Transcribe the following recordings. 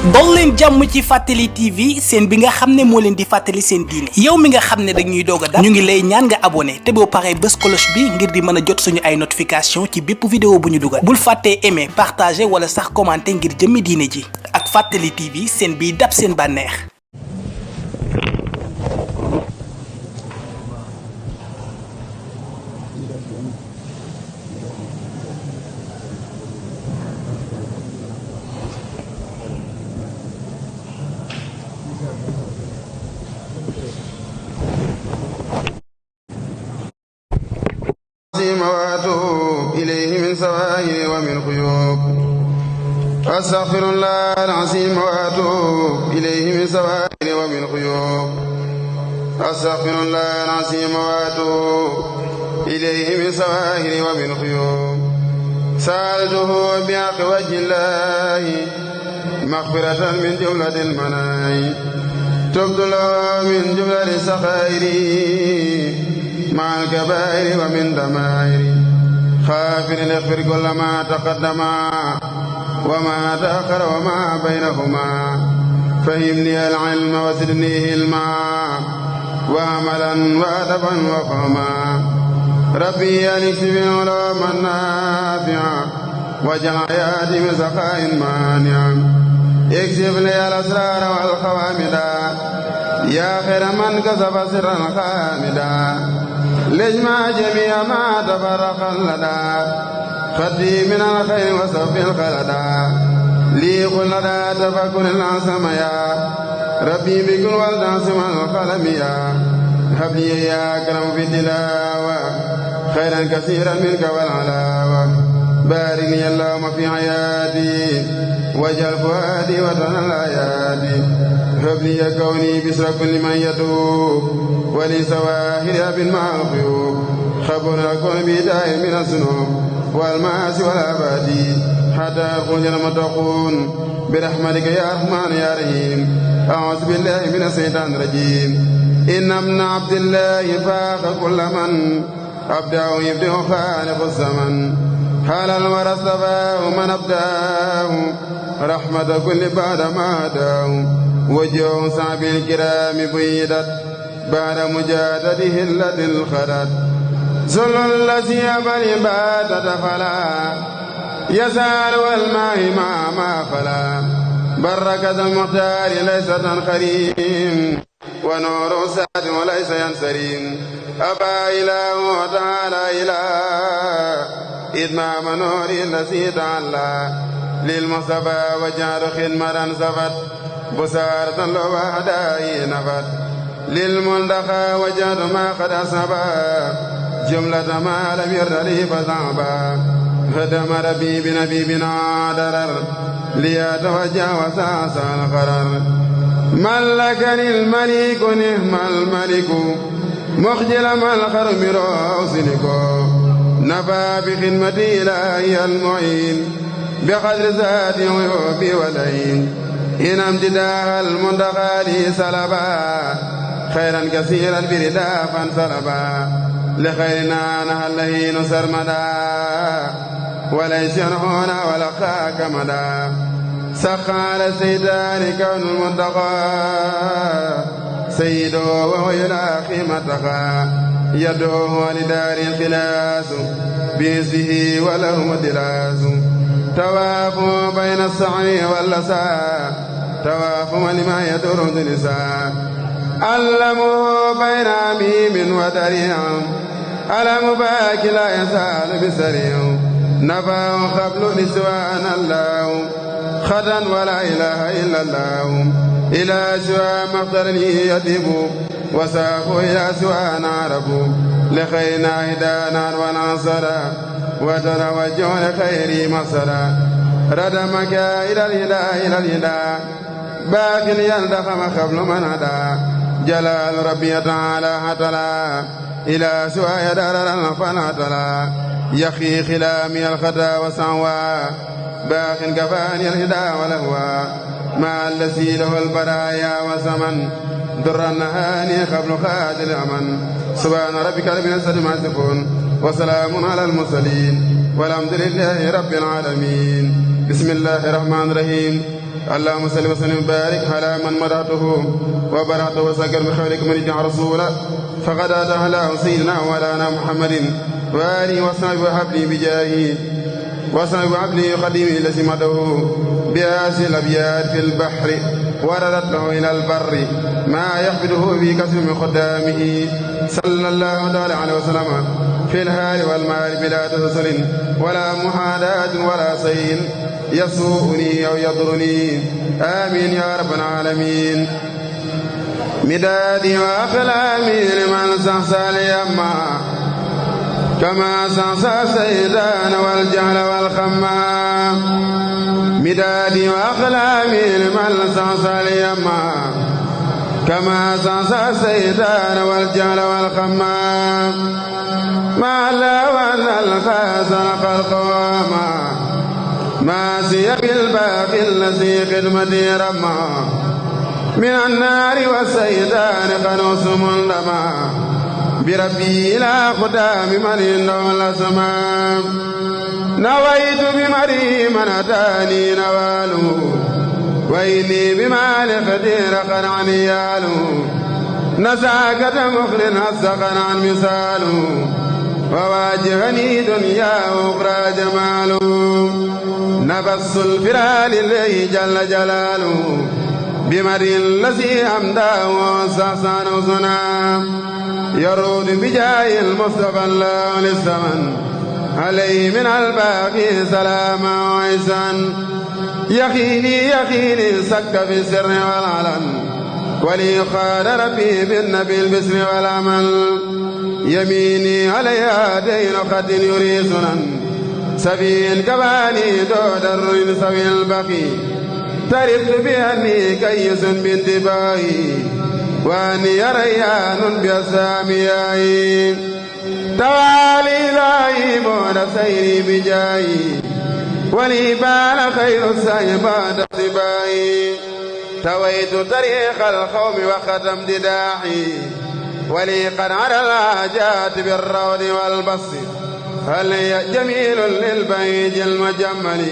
dol leen jàmm ci Fàttali TV seen bi nga xam ne moo leen di fàttali seen diine yow mi nga xam ne dañuy doog a dab ñu ngi lay ñaan nga abonné te boo paree bës cloche bi ngir di mën a jot suñu ay notification ci bépp vidéo bu ñu dugal bul fàttee aimer partager wala sax commenter ngir jëmmi diine ji ak Fàttali TV seen biy dab seen bànneex. وأتوب إليه من سوائر ومن خيوب أستغفر الله العظيم وأتوب إليه من سوائر ومن خيوب أستغفر الله العظيم وأتوب إليه من سوائر ومن خيوب سألته بحق وجه الله مغفرة من جملة المناي تبت له من جملة سخائري مع الكبائر ومن دمائر خافر اغفر كل ما تقدم وما تأخر وما بينهما فهم لي العلم وزدني علما وعملا وأدبا وفهما ربي أن اكتب العلوم النافعة واجعل حياتي من سخاء مانع اكشف لي الأسرار والخوامدا يا خير من كسب سرا خامدا لجمع جميع ما تفرق لدى خدي من الخير وسوف الخلدا لي قل لدى تفكر العصم يا ربي بكل والتعصم القلم يا هب لي يا أكرم في التلاوة خيرا كثيرا منك والعلاوة بارك لي اللهم في حياتي واجعل فؤادي وطن الآيات هب لي كوني بسر كل من يتوب ولي سواهر أب مع الخيوب خبر أكون بداية من الذنوب والمعاصي والآفات حتى أخرج المتقون برحمتك يا رحمن يا رحيم أعوذ بالله من الشيطان الرجيم إن ابن عبد الله فاق كل من أبدأ يبدأ خالق الزمن حال الورى اصطفاه من أبداه رحمة كل بعد ما هداه وجوه صعب الكرام بيدت بعد مجادته التي الخدت زل الذي أبى العبادة فلا يزال والماء ما فلا بركة المختار ليس تنخريم ونور ساد وليس ينسرين أبى إله تعالى إله إتمام نور الذي تعالى للمصطفى وجعل خدمة سفت بسارة لو أهداي نفت للمنتقى وجعل ما قد أصبا جملة ما لم يرد لي فصعبا هدم ربي بنبي بنا درر ليتوجه وساس القرر ملكني الملك نهم الملك مخجل ما الخرم روسنكو نفى بخدمتي إلهي المعين بقدر ذات عيوبي ولين إن امتداها المنتقى لي سلبا خيرا كثيرا بردا فانسلبا لخيرنا نهى اللهين سرمدا وليس هنا ولا خاك مدى سخى على السيدان كون المنتقى سيده وهو يلاقي متقى يدعوه لدار الخلاص بيزه ولهم دلاس توافوا بين السعي واللسى توافوا لما يدور دلسا علموا بين عميم ودريع ألم باك لا يزال بسريع نفاه قبل نسوان الله خدا ولا إله إلا الله إلى سوى مقدرني يدب وساقوا إلى سوى عرب لخيرنا هدانا ونصرا وتوجه لخير مصرا ردمك إلى الهدى إلى الهدى باق يلدخم قبل من هدى جلال ربي تعالى هتلا إلى سوى درر فنهتلا يخي خلامي الخطا وسعوى باق كفاني الهدى ولهوى مع الذي له البرايا وسمن در النهاني قبل خاد الأمن سبحان ربك رب العزة عما يصفون وسلام على المرسلين والحمد لله رب العالمين. بسم الله الرحمن الرحيم. اللهم صل وسلم وبارك على من مدحته وبرعته وسكر بخيرك من يجعل رسولا فقد أتاه الله سيدنا ومولانا محمد وآله وصحبه وحبله بجاهه وصحبه وحبله قديمه لسمته بهذه الأبيات في البحر وردت له إلى البر ما يحفظه في كسر من خدامه صلى الله تعالى عليه وسلم في الهال والمال بلا تسل ولا محاداة ولا سين يسوءني أو يضرني آمين يا رب العالمين. مدادي وأقلامي لمن سعسى ليما كما سعسى السيدان والجهل والخمام. مدادي وأقلامي لمن سعسى ليما كما سعسى السيدان والجهل والخمام. ما لا وأن الخاسر خلق وما ما سي بالباقي الذي خدمتي رمى من النار والسيدان قنوس ملما بربي إلى خدام من إنه الأسمام. نويت بمري من أتاني نواله وإني بما لقدير قنعني ياله نساكة مخل هسقا عن مثاله وواجهني دنيا وأخرى جماله. نبص الفرال إليه جل جلاله بمر الذي أمداه وسعسان وزنام يرود بجاه المصطفى الله للثمن عليه من الباقي سلاما وعزا. يخيني سك في السر والعلن ولي قال ربي بالنبي البسر والعمل. يميني عليها دين قد يري سنن سبيل كباني دود الرين سوي البقي. تربت بأني كيس بانتباهي وأني ريان بأسامياي. توالي لاي بود سيري بجاي ولي بان خير السيباد صباي. تويت طريق القوم وختم دداحي ولي قد على الحاجات بالرود والبص. هل جميل للبيج المجمل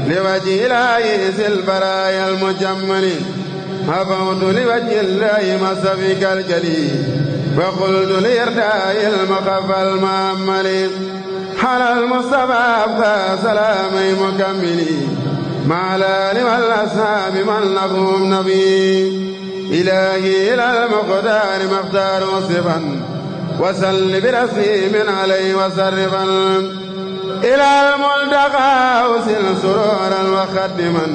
لوجه الله ذي البرايا المجمل. هبوت لوجه الله مسفك الجلي وقلت لإرداء المخفى المأمل. حلى المصطفى أبقى سلامي مكملي مع الآل والأصحاب من لهم نبي. إلهي إلى المقدار مختار وصفا وسل برسمي من عليه وسرفا. إلى الملتقى أوصل سرورا وخدما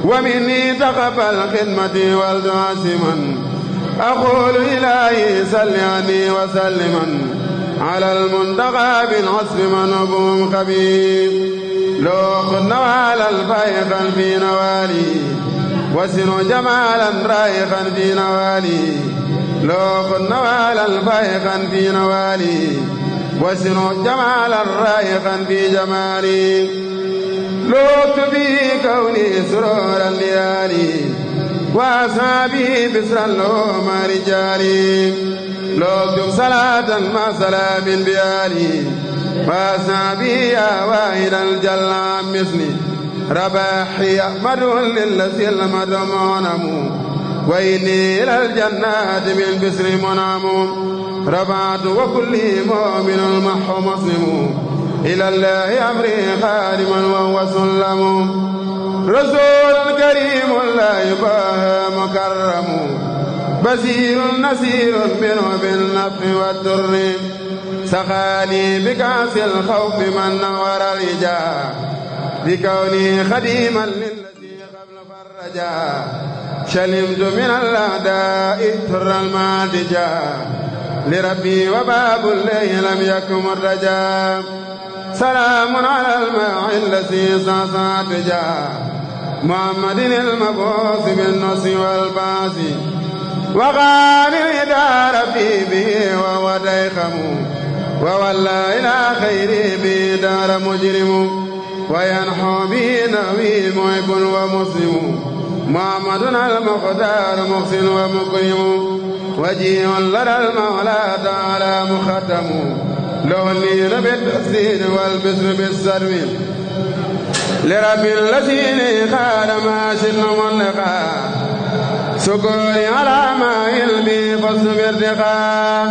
ومني تقبل خدمتي والدعاسما. أقول إلهي سل عني وسلما على المنتقى بالعصف من أبوم خبيب. لو خدنا على الفائقا في نوالي وسنوا جمالا رايقا في نوالي. لو خدنا على الفائقا في نوالي وسنوا جمالا رايقا في جمالي. لوت في كوني سرورا ليالي وأصحابي بسرا لهم رجالي. لوت صلاة مع سلام بيالي وأصحابي يا واحد الجل عن مثلي. رباحي أحمد للذي المدمونم وإني إلى الجنات بالبسر منام. ربعت وكل مؤمن المح مسلم إلى الله أمري خادما وهو سلم. رسول كريم لا يباهى مكرم بصير نسير منه بالنفع والضر. سخاني بكأس الخوف من نور الرجاء بكوني خديما للذي قبل فرجا. شلمت من الأعداء تر المالتجا لربي وباب الله لم يكن مرجا. سلام على الماء الذي صعصعت جا محمد المبعوث بالنص والبعث. وقال الإدارة في به وهو ديخم وولى إلى خير به دار مجرم. وينحو به نوي معب ومسلم محمد المقدار محسن ومكرم. وجيه لدى المولى تعالى مختم له اللين بالتسديد والبسر بالسرو. لرب الذين قال ما شئت مطلقا سكوري على ما يلبي فاصبر ارتقا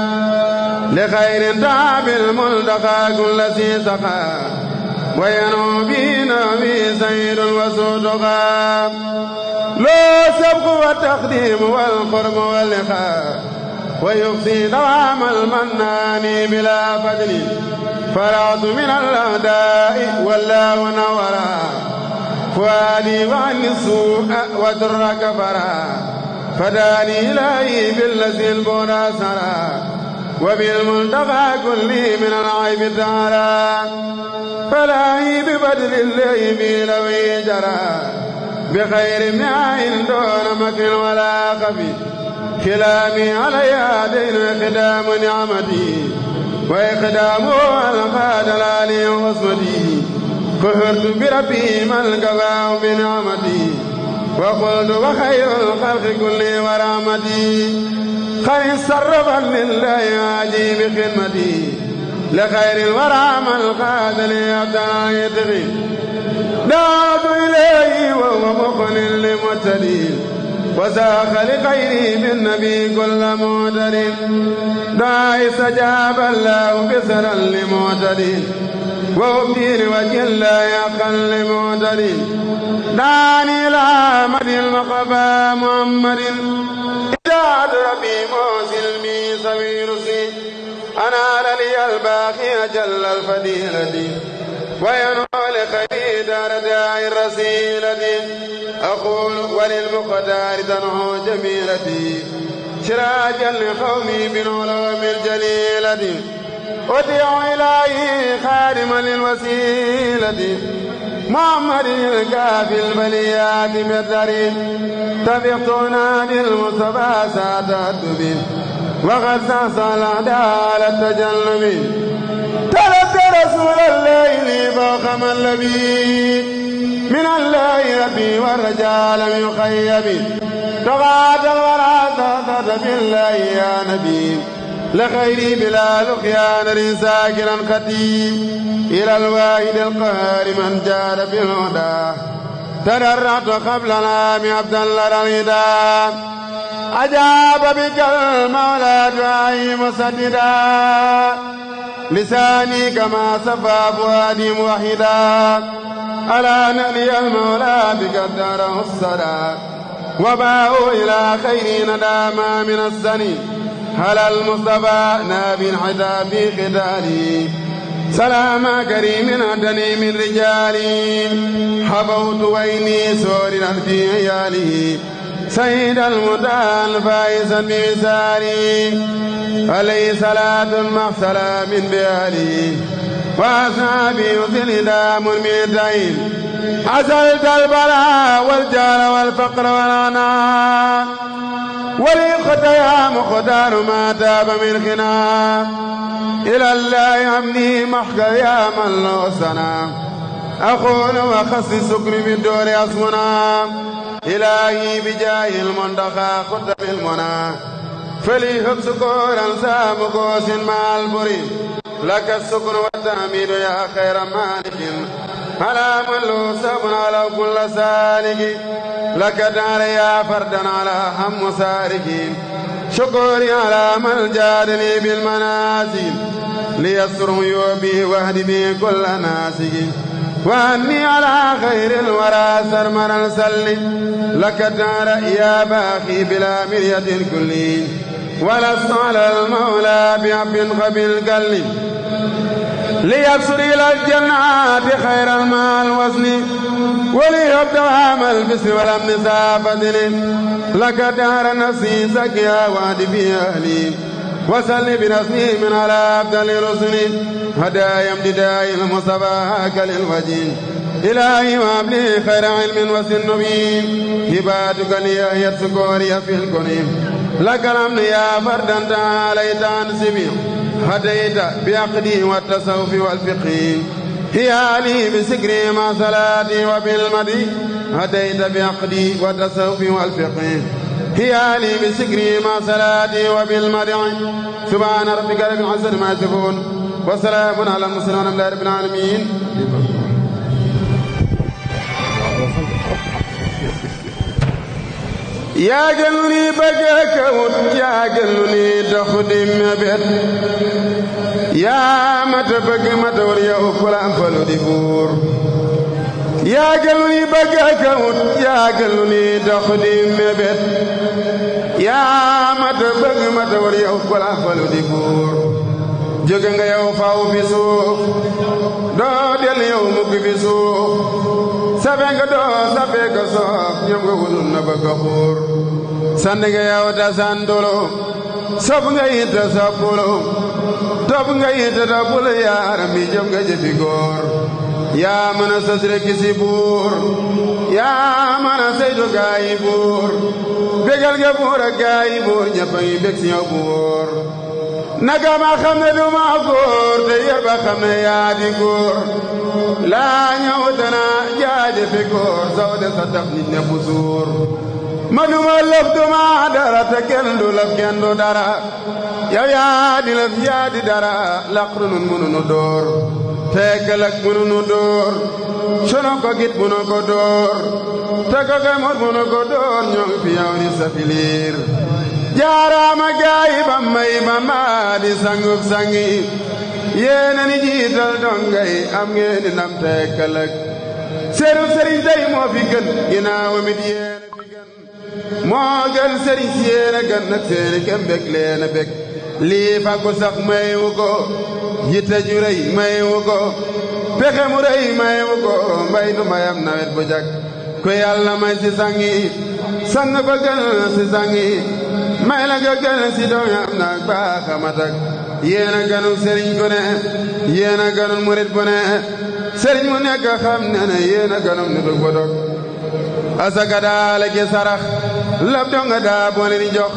لخير تعب الملتقى كل ذي سقى وينو بنا في سيد وصدقا لو سبق والتقديم والقرب واللقاء ويفضي دوام المنان بلا فضل فرعت من الأعداء والله نورا فؤادي وعني السوء ودر كفرا فداني إلهي بالذي البرى سرى وبالملتقى كل من العيب تعالى فلاهي ببدل الله بلوي جرى بخير معين دون مكر ولا خفي كلامي عليها دين خدام نعمتي وإقدام القاد العلي وصمتي كفرت بربي من قضاه بنعمتي وقلت وخير الخلق كل ورحمتي خير صرفا لله عجيب خدمتي لخير الورى من قاد لي أبدا يتغي دعوت إليه وهو مقن لمعتدي وساق لخيره بالنبي كل معتد دعا استجاب الله بسرا لمعتد وابدي لوجه الله يقا لمعتد دعني إلى مد المقفى محمد إذا ربي موسلمي سويرسي أنال لي الباقي جل الفضيلة وينول خير دار داعي الرسيلة أقول وللمقدار تنهو جميلتي سراجا لقومي بالعلوم الجليلة أطيع إلهي خادما للوسيلة محمد الكافي البليات بالدري تفقت نادي المصطفى ساتت وقد سعصى الأعداء على التجنب طلبت رسول الليل فوق من لبي من الله ربي والرجال لم يخيب تغاد الورى بالله يا نبي لخيري بلا لقيان ساكنا خطي إلى الواحد القهار من جاد بالهدى تدرعت قبلنا من عبد الله الردى أجاب بك المولى دعائي مسددا لساني كما صفى فؤادي موحدا ألا نألي المولى بك الدار الصدى وباءوا إلى خير نداما من السني هل المصطفى نابي الحدا في خدالي سلام كريم أدني من رجالي حبوت ويني سورنا في عيالي سيد المدان فائزا بوساري عليه صلاة مع سلام بآلي وأصحابي وسلدام من دين أزلت البلاء والجار والفقر والعناء وللخطايا مقدار ما تاب من خنا إلى الله أمني محكى يا من له سنا أقول وخص سكري بالدور أصمنا إلهي بجاه المنتقى خد بالمنى فليهب سكورا سامكوس مع البري لك السكر والتحميد يا خير مالك على من له سبن على كل سالك لك دار يا فردا على هم سارك شكري على من جادني بالمنازل ليسر يوبي واهدي به كل ناسك وأني على خير الورى سرمرا سلي لك الدار يا باقي بلا مرية كلي ولست على المولى بعف قبل قلي ليبصر إلى الجنات خير المال وزني وليهب دوام البسر والأمن سافدني لك دار نفسي زكيا وعد في أهلي وسل بنصني من على أفضل رسلي هدايا امتداء المصطفى هاك للوجين إلهي وابلي خير علم وسن بي هباتك لي هي سكوري في الكريم لك الأمن يا فردا تعاليت عن سبيل هديت بعقدي والتصوف والفقه هي لي بسكري مع صلاتي وبالمدي هديت بعقدي والتصوف والفقه هي لي بسكري مع صلاتي وبالمدي سبحان ربك رب العزة ما يصفون وسلام على المرسلين والحمد لله رب العالمين. yaa gën lu ni bëgg ka wut yaa gën lu ni dox di mébét yaa mata bëgg mata war yow ku la am falu di buur yaa gën lu ni bëgg ka wut yaa gën lu ni dox di mébét yaa mata bëgg mata war yow ku la am falu di buur jóge nga yow faw fi suuf doo del yow mukk fi suuf safe nga doo safe ka soof ñoom nga wulul na bëgg a xuur sandi nga yow ta sandulu sopp nga yitta soppulu topp nga yitta toppulu yaaram bi jëm nga jëfi góor yaa mën a sës rekk si buur yaa mën a saytu gaayi buur bégal nga buur ak gaayi buur ñëpp a ngi bég si yow bu wóor naka ma xam ne du ma góor te yar ba xam ne yaa di góor laa ñëw dana jaajëfe góor saw de sa tax nit ñëpp suur ma du ma lëf du ma dara te kenn du lëf kenn du dara yow yaa di lëf yaa di dara laqru nun mënunu dóor teekalak mënunu dóor sono ko git mënu ko dóor te ko kay mot mënu ko dóor ñoo ngi fi yow ni sa filiir jaaraama gaayi ba may ba maa di sangub sangi yéena ni jiital dongay am ngeen di ndam teekalak seeru sëriñ tey moo fi gën ginnaawam it yéena fi gën moo gën sëriñ si yéena gën nag seeni kem bég leena bég lii fàggu sax mayewu ko yitte ju rëy mayewu ko pexe mu rëy mayewu ko mbay du mbayam nawet bu jag ku yàlla may si sangi sang ba gën si sangi may la nga gën si doom am naag baax a matak yéena gënul sëriñ ku ne yéena gënul murit bu ne sëriñ mu nekk xam ne ne yéena gënul ni dug ba dog asaka daale ki sarax lab donga daa boole ni jox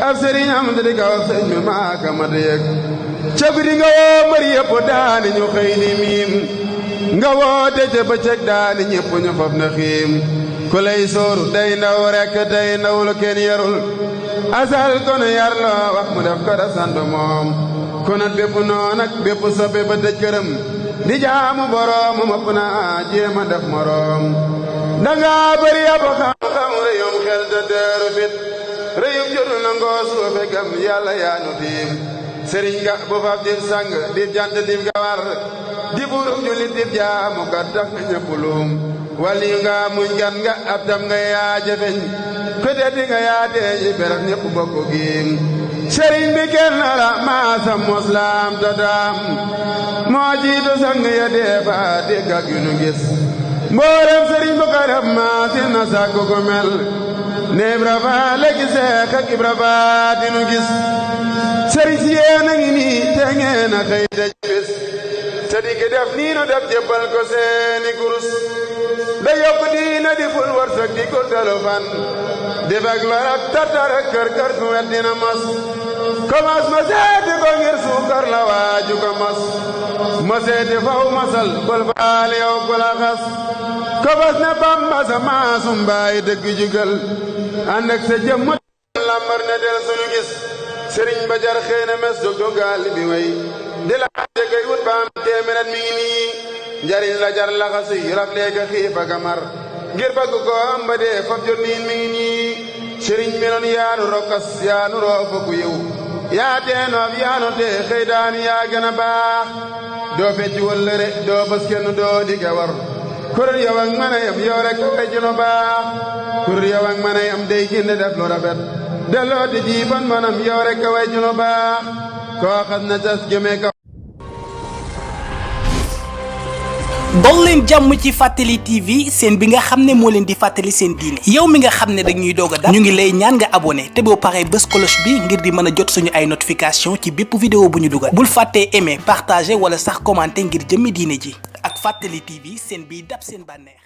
ab sëriñ am di ka wax sëriñ mi maaka mat yëg ca guddi nga woo mbër yëpp daani ñu xëy di miim nga woote ca bëccëg daani ñëpp ñu faf na xiim ku lay sóoru day ndaw rekk day ndaw lu kenn yarul asal kono yar loo wax mu def ko da sant moom konat bépp noon ak bépp soppe ba tëj këram di jaamu boroom mëpp na jéema def moroom danga bëri yàpp xam-xam rëyum xel te dëru fit rëyum jotu nangoo suufe gam yàlla yaa nu tiim sëriñ nga bu fab dib sang dib jant dib gawar di burum julit dib jaamu kat tax na ñëpp luum wali nga muñ gan nga ab tam nga yaa jafeñ ku teddi nga yaa teeñi beref ñëpp bokku giim sëriñ bi kenn la maasam moslaam to daam moo jiitu sang ya deeba dégg ak yu nu gis mboolem sëriñ bu ko def maasin na sàkku ko mel ne Ibra Faal ki Seex ak Ibra Faal di nu gis sëriñ si yéen a ngi nii te ngeen a xëy daj bis te di ki def nii nu def jébbal ko seeni kurus da yokk diina di ful warsak di ko telu fan di fekk lorab tattara kër kër ku wet dina mos komas ma seeti ko ngir suukar la waaju ko mos ma seeti faw masal bol faal yow ku la xas kobas ne Bamba sa maasum baay dëgg jugal ànd ak sa jëmm lambar ne del sunu gis sëriñ ba jar xëy na mes dog dogal bi way di la jegay wut ba am téeméer mi ngi nii njariñ la jar laxasi raf leega xiif ak mar ngir bëgg ko am ba dee fab jot niin mi ngi nii sëriñ bi noon yaanu rokkas yaanu roofa ku yiw yaa teenoof yaanu tee xëy daan yaa gën a baax doo fecci wëllëre doo bës kenn doo digga war kurul yow ak mën a yam yow rek ay jino baax kurul yow ak mën a yam day ginde def lu rafet delloo di jiiban manam yow rek a way jino baax koo xas na tas jëmee ka dol leen jàmm ci Fàttali TV seen bi nga xam ne moo leen di fàttali seen diine yow mi nga xam ne dañuy doog a dab ñu ngi lay ñaan nga abonné te boo paree bës cloche bi ngir di mën a jot suñu ay notification ci bépp vidéo bu ñu dugal bul fàttee aimer partager wala sax commenter ngir jëmmi diine ji ak Fàttali TV seen biy dab seen bànneex